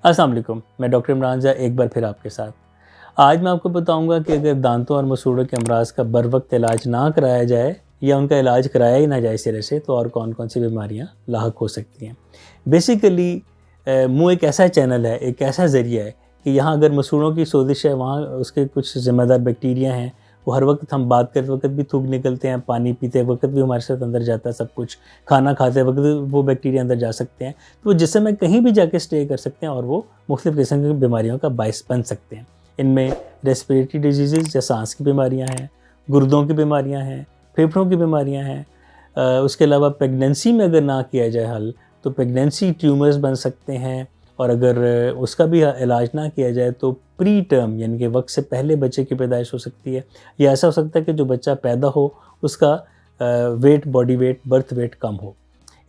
अस्सलाम वालेकुम, मैं डॉक्टर इमरान ज़ा एक बार फिर आपके साथ। आज मैं आपको बताऊंगा कि अगर दांतों और मसूड़ों के अमराज का बर वक्त इलाज ना कराया जाए या उनका इलाज कराया ही ना जाए सिरे से, तो और कौन कौन सी बीमारियां लाहक हो सकती हैं। बेसिकली मुँह एक ऐसा चैनल है, एक ऐसा ज़रिया है कि यहाँ अगर मसूड़ों की सोजिश है, वहाँ उसके कुछ ज़िम्मेदार बैक्टीरिया हैं। वो हर वक्त हम बात करते वक्त भी थूक निकलते हैं, पानी पीते वक्त भी हमारे साथ अंदर जाता है सब कुछ, खाना खाते वक्त वो बैक्टीरिया अंदर जा सकते हैं। तो वो जिसम कहीं भी जाके स्टे कर सकते हैं और वो मुख्तलिफ़ किस्म की बीमारियों का बाइस बन सकते हैं। इनमें रेस्पिरेटरी डिजीज़ या सांस की बीमारियाँ हैं, गुर्दों की बीमारियाँ हैं, फेफड़ों की बीमारियाँ हैं। उसके अलावा प्रेगनेंसी में अगर ना किया जाए हल, तो प्रेगनेंसी ट्यूमर्स बन सकते हैं। और अगर उसका भी इलाज ना किया जाए तो प्री टर्म यानी कि वक्त से पहले बच्चे की पैदाइश हो सकती है, या ऐसा हो सकता है कि जो बच्चा पैदा हो उसका weight, body weight, birth weight कम हो।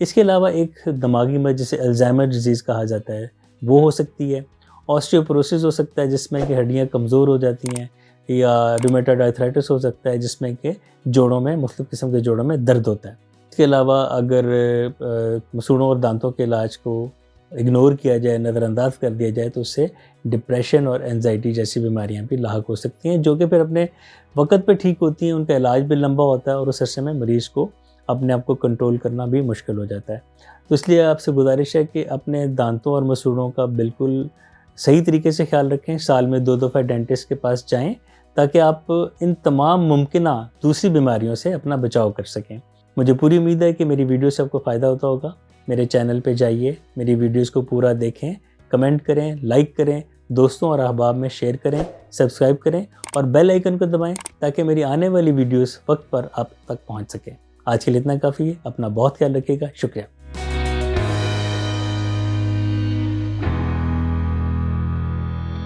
इसके अलावा एक दिमागी मर्ज जिसे अल्जाइमर डिजीज़ कहा जाता है, वो हो सकती है। ऑस्टियोपोरोसिस हो सकता है जिसमें कि हड्डियाँ कमज़ोर हो जाती हैं, या रूमेटॉइड आर्थराइटिस हो सकता है जिसमें कि जोड़ों में, मुख्तलिफ़ किस्म के जोड़ों में दर्द होता है। इसके अलावा अगर मसूड़ों और दांतों के इलाज को इग्नोर किया जाए, नज़रअंदाज कर दिया जाए, तो उससे डिप्रेशन और एंजाइटी जैसी बीमारियां भी लाहक हो सकती हैं, जो कि फिर अपने वक्त पे ठीक होती हैं। उनका इलाज भी लंबा होता है और उस अरसे में मरीज़ को अपने आप को कंट्रोल करना भी मुश्किल हो जाता है। तो इसलिए आपसे गुजारिश है कि अपने दांतों और मसूड़ों का बिल्कुल सही तरीके से ख्याल रखें। साल में 2 दफ़ा डेंटिस्ट के पास जाएँ ताकि आप इन तमाम मुमकिना दूसरी बीमारियों से अपना बचाव कर सकें। मुझे पूरी उम्मीद है कि मेरी वीडियो से आपको फ़ायदा होता होगा। मेरे चैनल पे जाइए, मेरी वीडियोस को पूरा देखें, कमेंट करें, लाइक करें, दोस्तों और अहबाब में शेयर करें, सब्सक्राइब करें और बेल आइकन को दबाएं ताकि मेरी आने वाली वीडियोस वक्त पर आप तक पहुंच सकें। आज के लिए इतना काफ़ी है। अपना बहुत ख्याल रखिएगा। शुक्रिया।